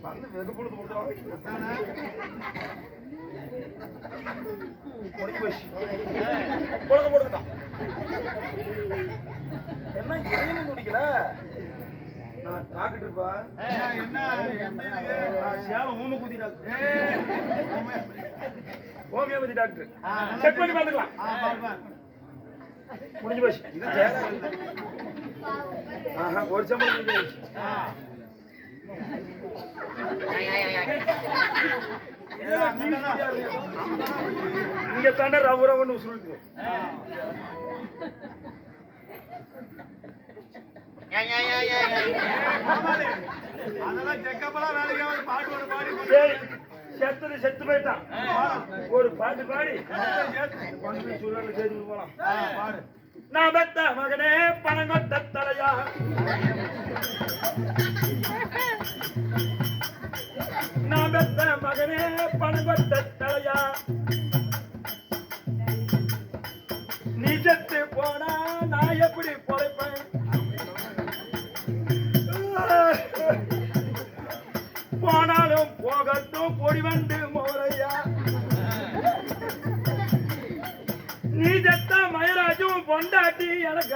வந்து வெகு பொழுது முடிஞ்சு போச்சு பொழுது போட்டுக்கிட்டான். என்ன இறைவனும் முடிக்கல நான் டாக்டர் இருப்பா சேலம் ஊமை குதி டாக்டர் ஹோமியோபதி டாக்டர் செக் பண்ணி பார்த்துக்கலாம். முடிஞ்சு போச்சு. இது ஒரு சம்பளம் முடிஞ்சு போச்சு. இங்க தாண்ட ரவுரவன்னு சொல்லிட்டு செத்து செத்து போயிட்டான். ஒரு பாட்டு பாடி சூழல் செய்து போலாம். நான் பெத்த மகனே பணங்கொட்ட தலையா, நான் பெத்த மகனே பணங்கொட்ட தலையா, நீ செத்து போனா நான் எப்படி பொழைப்பேன்? போனாலும் போகட்டும் பொடி வந்து மோரையா, நீ செத்த மயராஜும் பொண்டாட்டி எனக்கு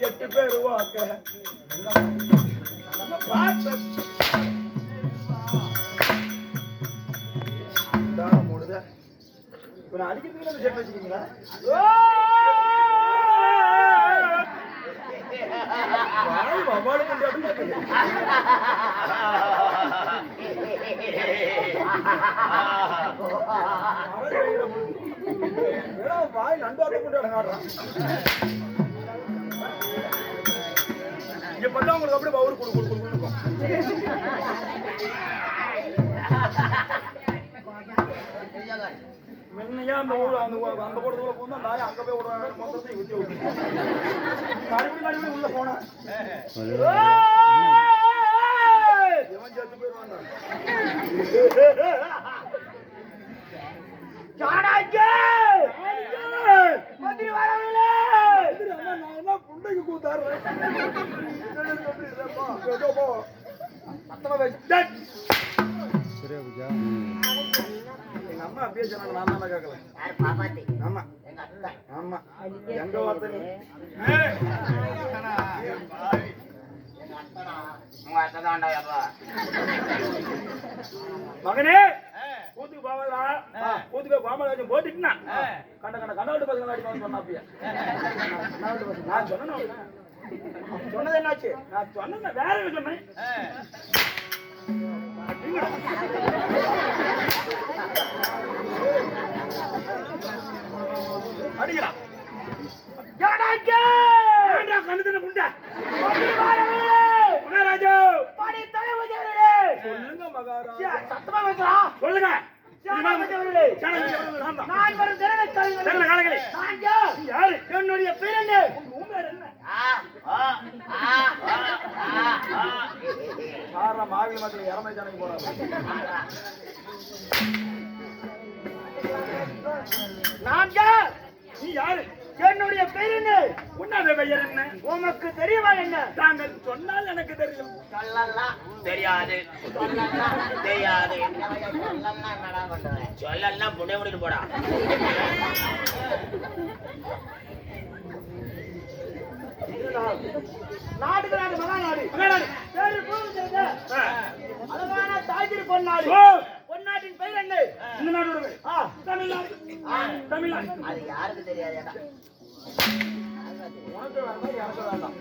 எட்டு பேர் வாக்க அடிக்கிறதுக்கு செட் வச்சுக்கீங்களா? வாய் நண்பாட்டம் கொண்டு அடங்காடுறான். இங்க பார்த்தா உங்களுக்கு அப்படியே பவுர் கொடுக்கும். முன்னையா அந்த போடுறதுல போனா நாய் அங்க போய் விடுறாங்க. மொத்தத்தையும் ஊற்றி விட்டு மறுபடியும் உள்ள போனா இவன் சேர்த்து போயிடுவாங்க. புண்டைக்கு கூத்தாடுறேன். அம்மா அப்படியே சொன்னாங்க. நான் தானே கேட்கல. ஆமா ஆமா எங்க வார்த்தை மகனே கூத்துக்கு போவதா? கூத்துக்கு கோமராஜன் போட்டுட்டுனா கண்ட கண்ணாட்டு பசங்க அடிப்பாங்க சொன்னாப்பியா? நான் சொன்னேன். சொன்னது என்னாச்சு? நான் சொன்னேன் வேற சொன்னேன். அடிக்கிறா கண்ணு புண்டா மகாராஜா சொல்லுங்க மகாராஜா. சத்தமா பேசுறா. சொல்லுங்க. என்னுடைய பேர் என்ன? மாவில மாதிரி இறமை ஜனக்கு போறாங்க. நான் யார்? நீ யாரு? என்னுடைய பெயர் என்ன? உன்னோட பெயர் என்ன? உனக்கு தெரியுமா என்ன? தாங்கள் சொன்னால் எனக்கு தெரியும். சொல்லலாம் தெரியாது. சொல்லலாம் தெரியாது. சொல்லலாம் புண்ணே முடிட்டு போடா. நாடு மகாநாடு பேரு பூமிச்சேர்ந்த அழகான தாய்திரி பொன்னாடு. பொன்னாட்டின் பெயர் என்ன? இந்த நாடோட பேர் தமிழ்நாடு. தமிழ்நாடு அது யாருக்கு தெரியாது. உனக்கு வேண்டாம், எனக்கு வேண்டாம்.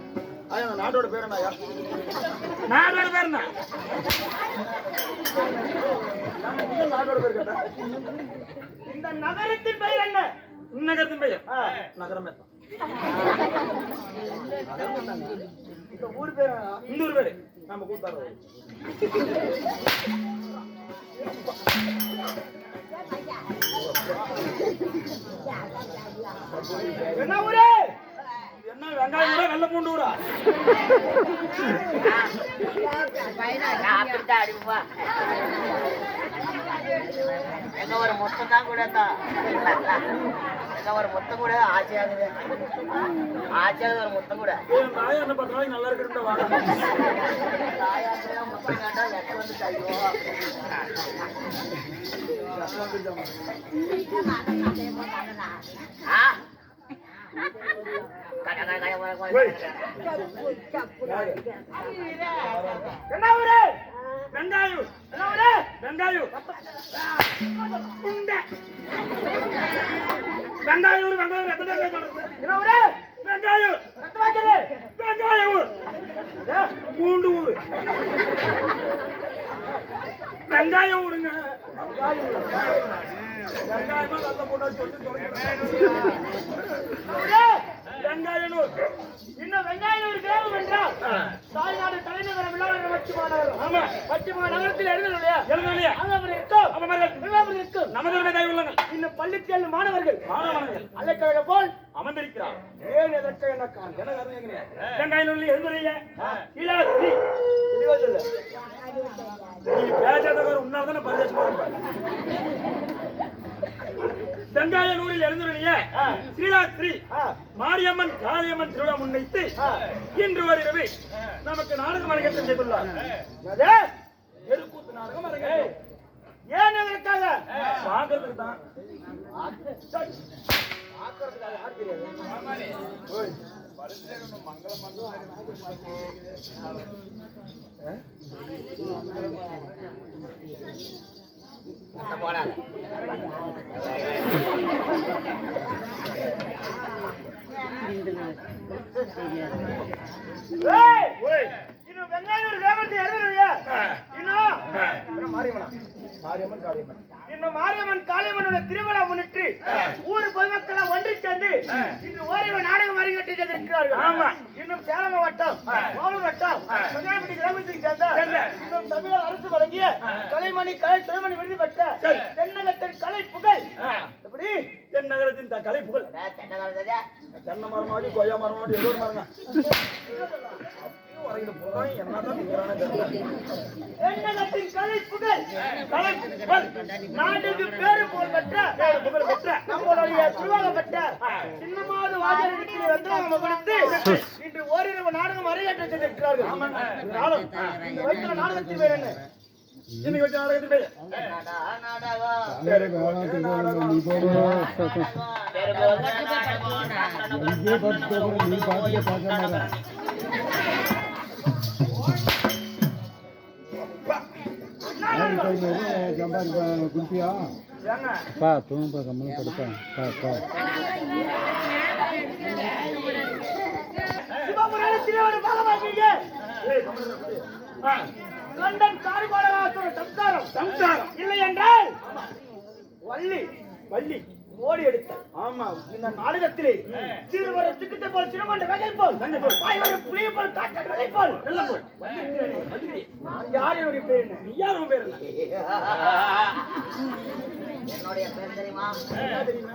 நாட்டோட பேர் என்ன? நாடோட பேர் என்ன? நாட்டோட பேர் கேட்ட. இந்த நகரத்தின் பெயர் என்ன? நகரத்தின் பெயர் நகரம். இந்த ஊர் பேர் இந்த ஊர் பேரு நம்ம கூத்தாடுறோம். என்ன ஊரு? என்ன வெங்காயம் ஊரா வெள்ள பூண்டு ஊரா? அப்படித்தான் அடிப்பா. எங்க ஒரு மொத்தம் தான் கூட ஒரு மொத்தம் கூட ஆச்சையாகுது. ஆச்சையாகுது ஒரு மொத்தம் கூட. என்ன பண்றாங்க? நல்லா இருக்கு. மொத்தம் கேட்டா எனக்கு வந்து கையோ என்ன ஊரு? வெங்காயம். என்ன ஊரு? வெங்காயம். வெங்காயம் ஊர். வெங்காயம் என்ன ஊரு? வெங்காயம். வெங்காயம் ஊர். பூண்டு ஊர். வெங்காயம் ஊருங்க. வெங்காயமா நல்ல போட்டா சொல்லி வெங்காயனூர். இன்னும் வெங்காயனூர் கிராமம் என்றால் தாய்நாடு தலைநகரம் விழாவில் பச்சிமா நகரத்தில் எழுதலையா? இன்னும் பள்ளிக்கு மாணவர்கள் அலைக்கழக போல் அமர்ந்திருக்கிறார். ஏன் எதற்கு என்ன காரணம்? வெங்காயனூர்ல எழுதுறீங்க உன்னால்தான பரிதேசமா வெங்காயனூரில் எழுந்துள்ள ஸ்ரீலாஸ்ரீ மாரியம்மன் காளியம்மன் திருவிழா முன்வைத்து இன்று ஒரு இரவு நமக்கு நாடகம் அரங்கேற்றம் செய்துள்ளார். தெருக்கூத்து நாடகம் அரங்கேற்றம். ஏன் எதற்காக? பார்க்கறதுக்கு தான். போடாத இன்னும் வெங்காயம் கிராமத்தை எழுதுறியா? இன்னும் மாரியம்மன் காளியம்மனோட திருவிழா முன்னிட்டு ஊர் பொதுமக்களை ஒன்று சேர்ந்து இன்று ஓரிரு நாடகம் அரங்கேற்றம் செய்திருக்கிறார்கள். இன்னும் சேலம் மாவட்டம் கோவில் வட்டம் வெங்காயப்பட்டி கிராமத்தை சேர்ந்த இன்னும் தமிழக அரசு வழங்கிய கலைமணி கலை திருமணி விருது பெற்ற தென்னகத்தின் கலை புகழ். எப்படி தென்னகரத்தின் கலை புகழ்? தென்னை மரமாடி கொய்யா மரமாடி ஏதோ மரங்க நாட்டுக்கு பேரு புகழ் பெற்ற நம்மளுடைய திருவாகப்பட்ட சின்னமாவது வாஜகத்தில் வந்து நம்ம கொடுத்து இன்று ஓரிரவு நாடகம் அரங்கேற்றம் செய்திருக்கிறார்கள். நாடகத்தின் பேர் என்ன? இன்னைக்கு வச்ச நாடகத்தின் பேர் குல்பியா பா தூங்க கம்மலும் கொடுப்பேன். லண்டன் காரிபாடகாசோட சம்சாரம் இல்லை என்றால் வள்ளி வள்ளி ஓடி எடுத்தார். ஆமா, இந்த நாடகத்திலே சிறுவர சிக்கத்தை போல் சிறுமண்ட வகை போல் புளிய போல் காட்ட வகை போல் யார் என்னுடைய பேர் என்ன? நீ யார்? உன் பேர் என்ன? என்னுடைய பேர் தெரியுமா? தெரியுமா?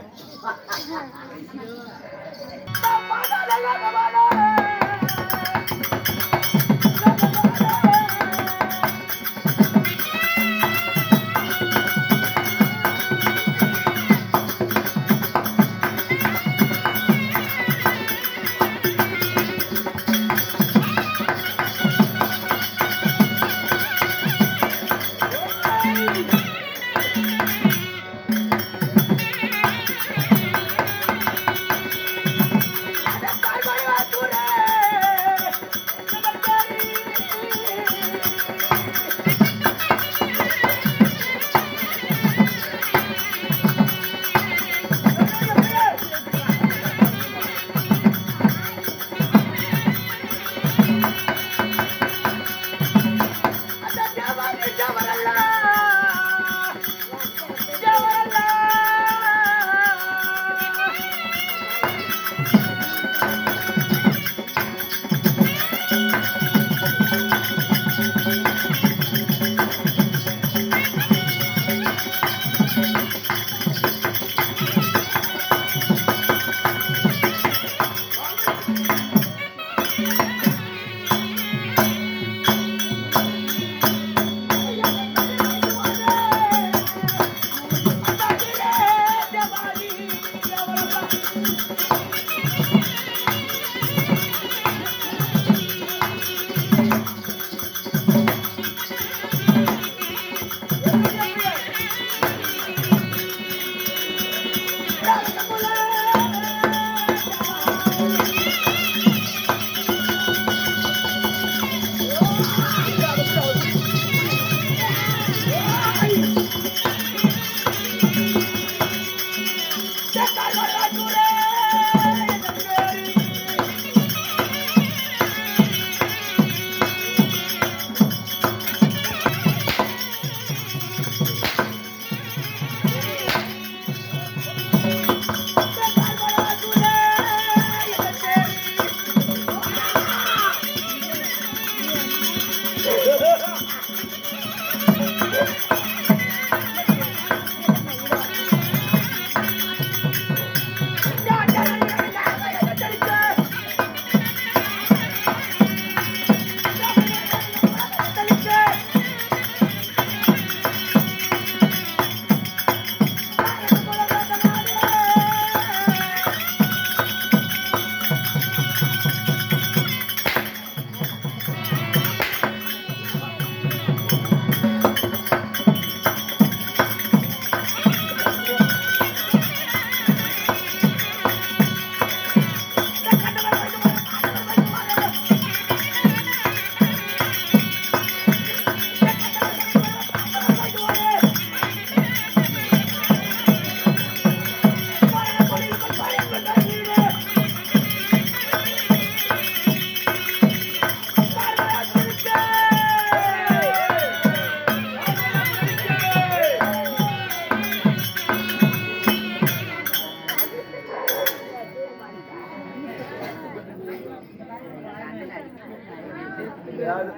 யாரு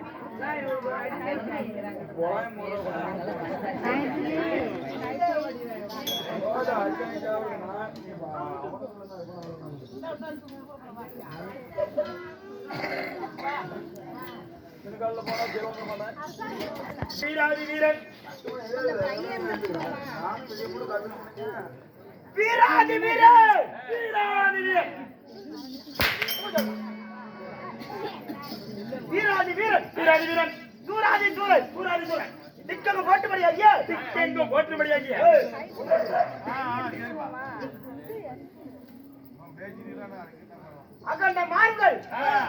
வீராதி வீரன் வீராதி வீரன் வீராதி வீரன் வீராதி வீரன் வீராதி வீரன் சூராதி சூரன் சூராதி சூரன் திக்கங்க போட்டுபடியாகிய திக்கங்க போட்டுபடியாகிய அகண்ட மார்கள்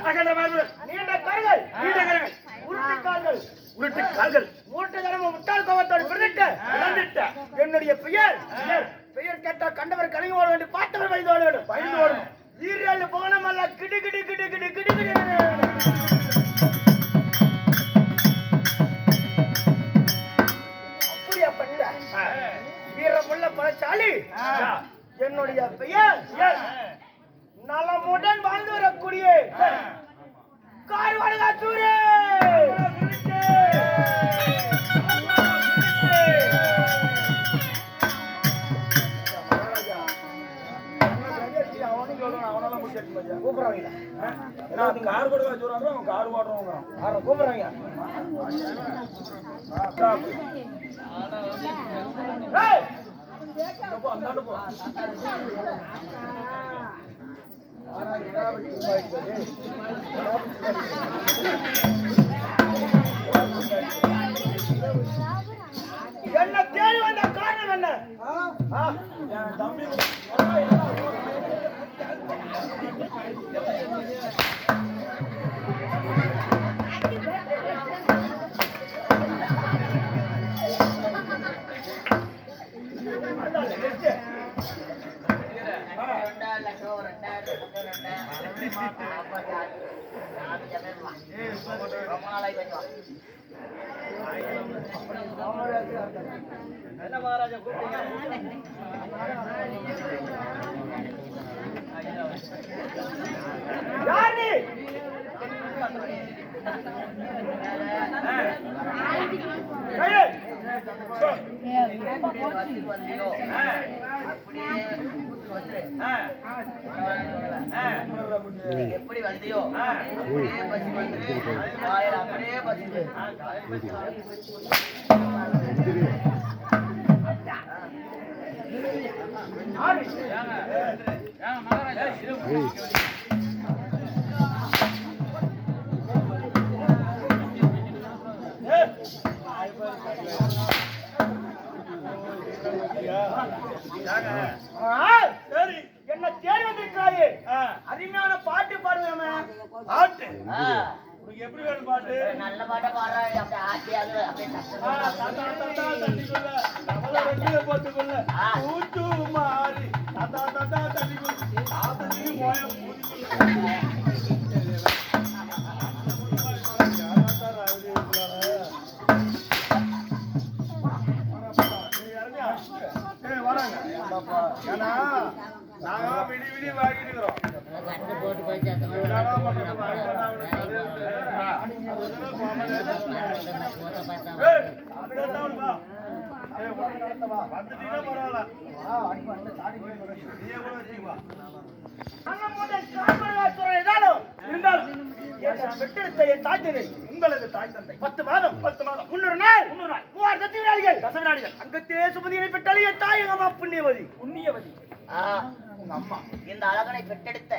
அகண்ட மார்கள் நீண்ட கரங்கள் நீண்ட கரங்கள் உருட்டு கால்கள் உருட்டு கால்கள் மூட்டை தரம முட்டாள் கோவத்தோடு பிறந்திட்ட என்னுடைய பெயர் பெயர் கேட்டா கண்டவர் கலங்கி ஓட வேண்டும் பார்த்தவர் பயந்து ஓடும் வீரல் போனமல்ல கிடு கிடு கிடு கிடு கிடு கிடு அப்படியாப்பட்ட வீரமுள்ள பலசாலி என்னுடைய பெயர் நலமுடன் வாழ்ந்து வரக்கூடிய கார்வாடுகாத்தூரே என்ன தேடி வந்த காரணம் என்ன தம்பி என்ன மகாராஜா கூப்பிட்டீங்க யாரு எப்படி வந்தியோ அப்படியே சரி என்ன தேடி வந்திருக்காயே அருமையான பாட்டு பாடுவேன் பாட்டு உனக்கு எப்படி வேணும் பாட்டு நல்ல பாட்டா பாடுறாங்க அப்படி ஆட்டியாவது அப்படியே போட்டுக்கொள்ள ஊட்டு மாறி ஏன்னா நாங்க விடி விடி வாங்கிட்டு இருக்கிறோம் உங்களது தாய் தந்தை 10 மாதம் 300 நாள் 3000 தசவினாடிகள் அங்கத்தே சுமதியை பெற்றாலே தாய் எங்க அம்மா புண்ணியவதி உங்க அம்மா இந்த அழகனை பெற்றெடுத்த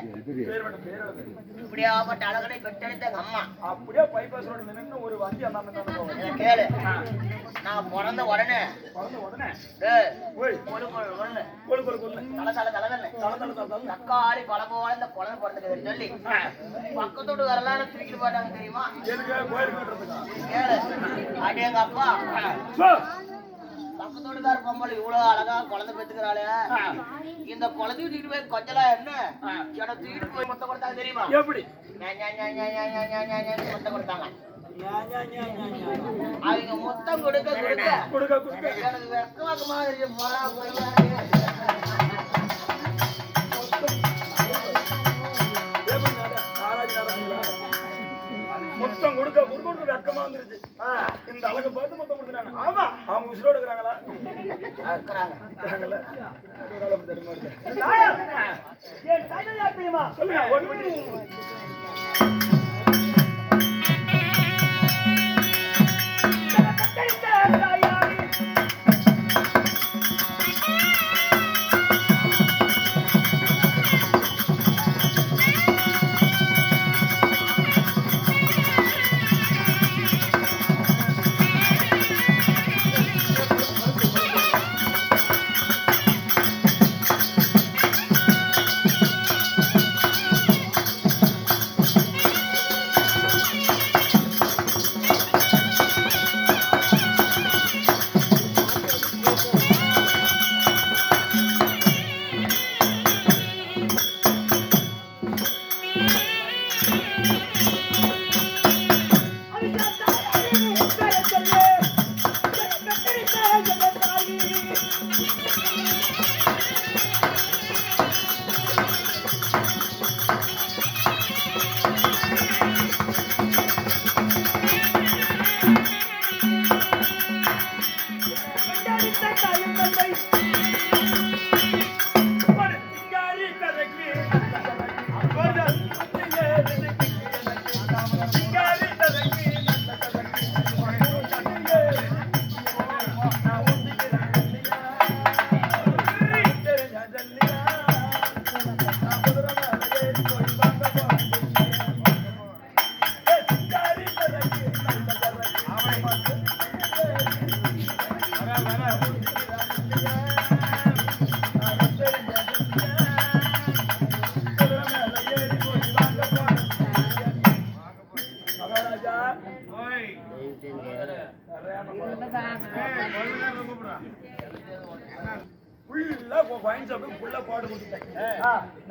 இப்படியாப்பட்ட அழகனை பெற்றெடுத்த எங்க அம்மா அப்படியே பைபாஸ் ரோடு நின்னு ஒரு வண்டி அந்த கேளு நான் பிறந்த உடனே தக்காளி பழம் போல இந்த குழந்தை பிறந்துக்குதுன்னு சொல்லி பக்கத்தோடு வரலான்னு தூக்கிட்டு போட்டாங்க தெரியுமா கேளு அடி எங்க அப்பா பக்கத்தோடுக்கார பொம்பளை இவ்வளவு அழகா குழந்தை பெற்றுக்கிறாளே இந்த குழந்தை தூக்கிட்டு போய் கொஞ்சலாம் என்ன எனக்கு தூக்கிட்டு போய் மொத்தம் கொடுத்தாங்க தெரியுமா எப்படி மொத்தம் கொடுத்தாங்க அவங்க மொத்தம் கொடுக்க எனக்கு வெக்கமாக்க மாதிரி மொத்தம் குடுக்க வெக்கமா வந்துருச்சு. இந்த அழகை பார்த்து மொத்தம் கொடுத்துட்டாங்க. ஆமா, அவங்க உசுரோடு இருக்கிறாங்களா? இருக்கிறாங்கல்ல. என் தாய் யார் தெரியுமா? சொல்லுங்க.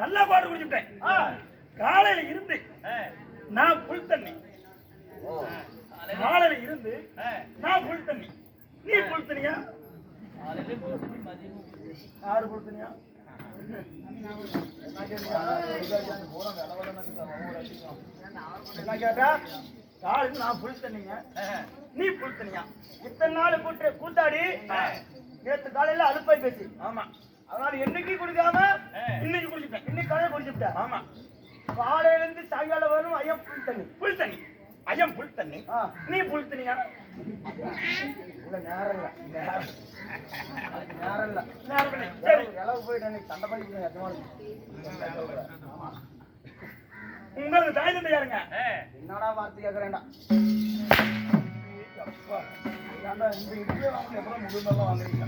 நல்லா பாடு குடிச்சுட்டேன். காலையில இருந்து நான் புல் தண்ணி, காலையில இருந்து நான் புல் தண்ணி, நீ புல் தண்ணியா? யாரு புல் தண்ணியா? என்ன கேட்டா? காலையில நான் புல் தண்ணிங்க, நீ புல் தண்ணியா? இத்தனை நாள் கூத்தாடி நேற்று காலையில அலுப்பாய் பேசி. ஆமா, அதனால என்னைக்கு குடிக்காம இன்னைக்கு குடிச்சுட்டேன். இன்னைக்கு காலையில குடிச்சுட்டேன். ஆமா, காலையில இருந்து சாயங்காலம் வரும் ஐயம் புல் தண்ணி, புல் தண்ணி, ஐயம் புல் தண்ணி, நீ புல் தண்ணியா? இல்ல நேரம் இல்ல, நேரம் இல்ல, நேரம் இல்லை. சரி, இளவு போயிட்டு சண்டை பண்ணிக்க. உங்களுக்கு தாய் தந்தை யாருங்க? என்னடா வார்த்தை கேட்கறேன்டா. இந்த இட்லியை வாங்க எப்பறம் முழுமெல்லாம் வாங்குறீங்க?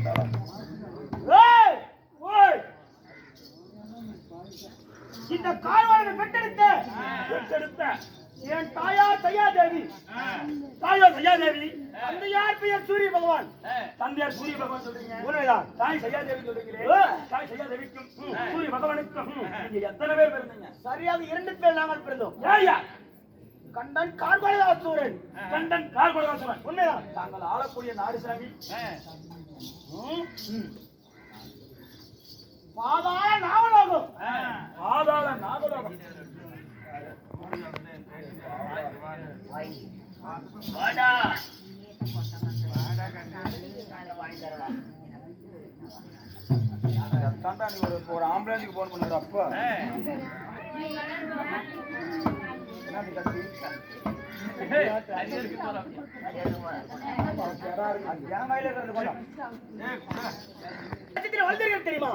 இந்த கால்வாயை பெற்றெடுத்த என் தாயார் சையாதேவி, தாயார் சையாதேவி, தந்தையார் பெயர் சூரிய பகவான். தந்தையார் சூரிய பகவான் சொல்றீங்க? உண்மைதான். தாய் சையாதேவி சொல்றீங்களே, தாய் சையாதேவிக்கும் சூரிய பகவானுக்கும் நீங்க எத்தனை பேர் பிறந்தீங்க? சரியாக 2 பேர் நாங்கள் பிறந்தோம். ஏயா? கண்டன் கார்கோலதாசூரன். கண்டன் கார்கோலதாசூரன். உண்மைதான். தாங்கள் ஆளக்கூடிய நாடு சாமி பாதாள நாகலோகம். பாதாள நாகலோகம். வாடா தாண்டா, நீ ஒரு ஆம்புலன்ஸுக்கு போன் பண்ணுற அப்ப தெரியுமா?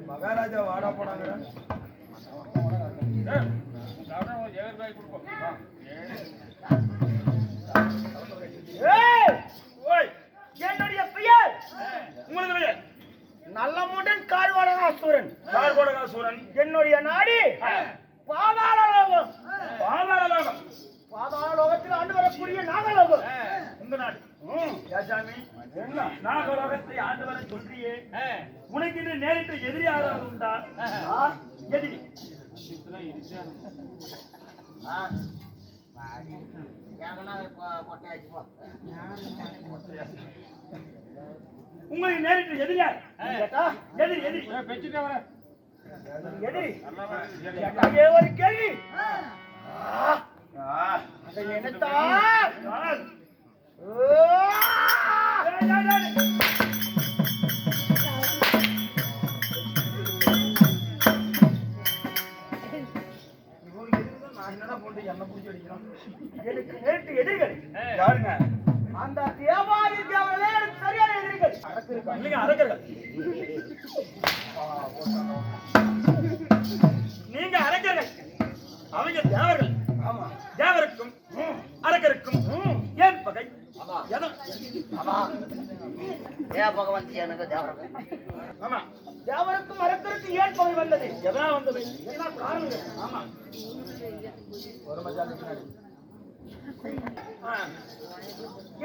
மகாராஜா வாடா போனாங்க. என்னுடைய பெயர் உங்களது பெயர் நல்லமுடன் கார்வடகாசூரன். கார்வடகாசூரன். என்னுடைய நாடு பாதாளலோகம். பாதாளலோகம். பாதாளலோகத்தில் ஆண்டு வரக்கூடிய நாகலோகம். உங்க நாடு யாசாமி என்ன நாகலோகத்தை ஆண்டு வர சொல்றியே, உனக்கு இது நேரிட்டு எதிரி யாராவது உண்டா? எதிரி உங்களுக்கு நேரிட்டு எதிரியா? எதிரி எதிரி எதிரி ஒரு கேள்வி என்னத்தா எனக்கு நேற்று எதிரிகள் யாருங்க? அந்த தேவாதி தேவர்களே எனக்கு சரியான எதிரிகள். அரக்கர்கள். நீங்க அரக்கர்கள், அவங்க தேவர்கள். தேவருக்கும் அரக்கருக்கும் ஏன் பகை? ஆமா, தேவருக்கும் அரக்கருக்கும் ஏன் பகை வந்தது? எதனா வந்தது? என்ன காரணம்? ஆமா,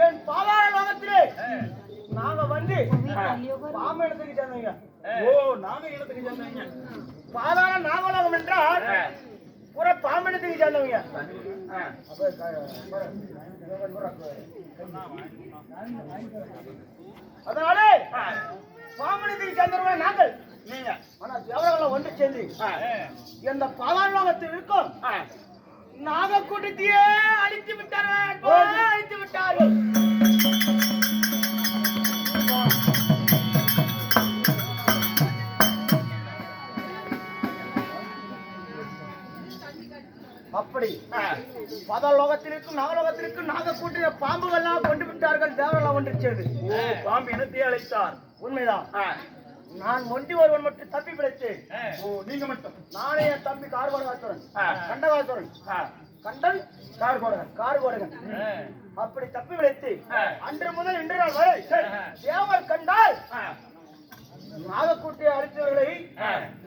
என் பாதாள லோகத்திலே நாங்க வந்து பாம்பு இடத்துக்கு சேர்ந்தவங்க. ஓ, நாங்க இடத்துக்கு சேர்ந்தவங்க. பாதாள நாகலோகம் என்றால் புற பாம்பிடத்துக்கு சேர்ந்தவங்க. சேர்ந்தவர்கள் நாங்கள். நீங்க ஆனா தேவர்கள் ஒன்று சேர்ந்து இந்த பாதாளத்தில் இருக்கும் நாகக்கூட்டத்தையே அழித்து விட்டார்கள், அழித்து விட்டார்கள். அப்படி பாதாளோகத்திற்கும் நாகலோகத்திற்கும் நாகக்கூட்டிய பாம்புகள்லாம் கொண்டு விட்டார்கள். தேவரெல்லாம் ஒன்று சேர்ந்து பாம்பு இனத்தை அழைத்தார். உண்மைதான். நான் ஒண்டி ஒருவன் மட்டும் தப்பி பிழைத்தேன். நீங்க மட்டும்? நானே என் தம்பி கார்கோடகாசுரன், கண்டகாசுரன், கண்டன் கார்கோடகன் அப்படி தப்பி பிழைத்து அன்று முதல் இன்று நாள் வரை தேவர் கண்டால் நாகக்கூட்டியை அழித்தவர்களை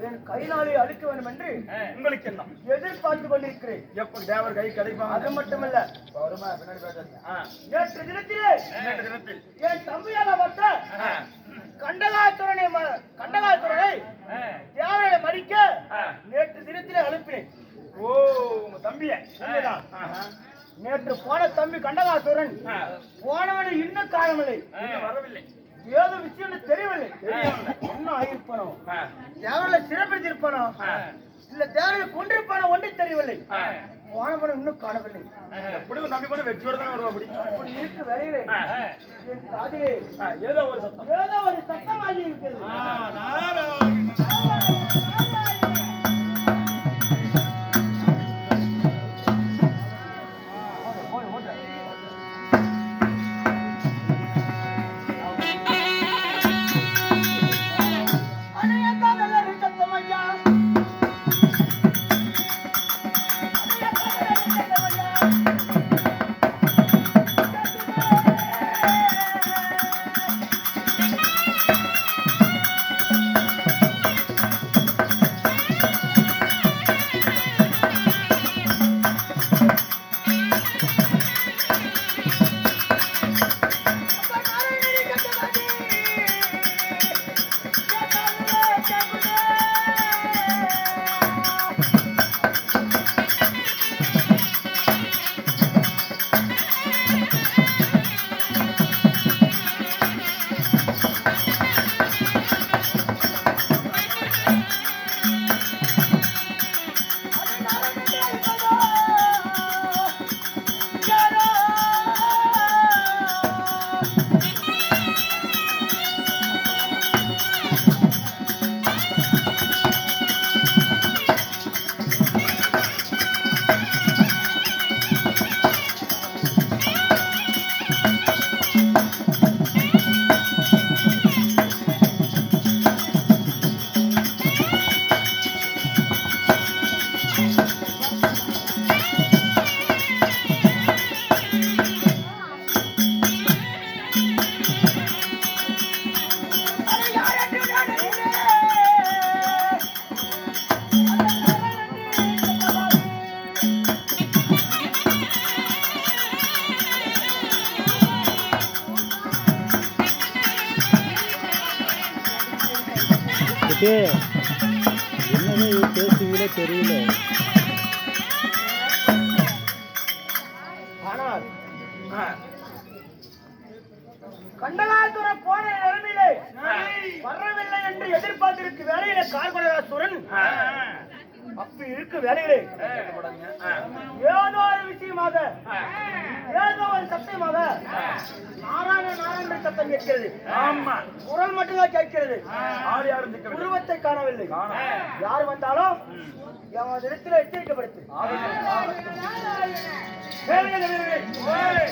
என் கையினாலே அழிக்க வேண்டும் என்று உங்களுக்கு என்ன எதிர்பார்த்து கொண்டிருக்கிறேன். எப்ப தேவர் கை கிடைப்பாங்க? அது மட்டுமல்ல, நேற்று தினத்திலே என் தம்பியான வந்த கண்டகாசுரனை தேவரை மறிக்க நேற்று தினத்திலே அனுப்பினேன். ஓ, உங்க தம்பிய? நேற்று போன தம்பி கண்டகாசுரன் போனவனை இன்னும் காணவில்லை, வரவில்லை. ஏதோ விஷயம் தெரியவில்லை. என்ன ஆகியிருப்பானோ? தேவரை சிறப்பித்திருப்பானோ இல்ல தேவரை கொண்டிருப்பானோ ஒன்று தெரியவில்லை. போனவனை இன்னும் காணவில்லை. எப்படி தம்பி கூட வெற்றியோட தான் வருவா? அப்படி இருக்கு வரையிலே என் காதிலே ஏதோ ஒரு சத்தம் ஆகி இருக்கிறது. என்னது பேசுவீங்களோ தெரியல. ஆனால் கண்டகாசுரன் போன நிலைமையிலே வரவில்லை என்று எதிர்பார்த்திருக்கு வேலையில கார்கோடகாசுரன் அப்படி இருக்கு வேலையிலே ஏதோ ஒரு விஷயமாக ஏதோ ஒரு சத்தியமாக நாராயண நாராயண சத்தம் கேட்கிறது. ஆமா, குரல் மட்டும்தான் கேட்கிறது. யாரும் உருவத்தை காணவில்லை. யார் வந்தாலும் என் இடத்துல எச்சரிக்கப்படுத்து.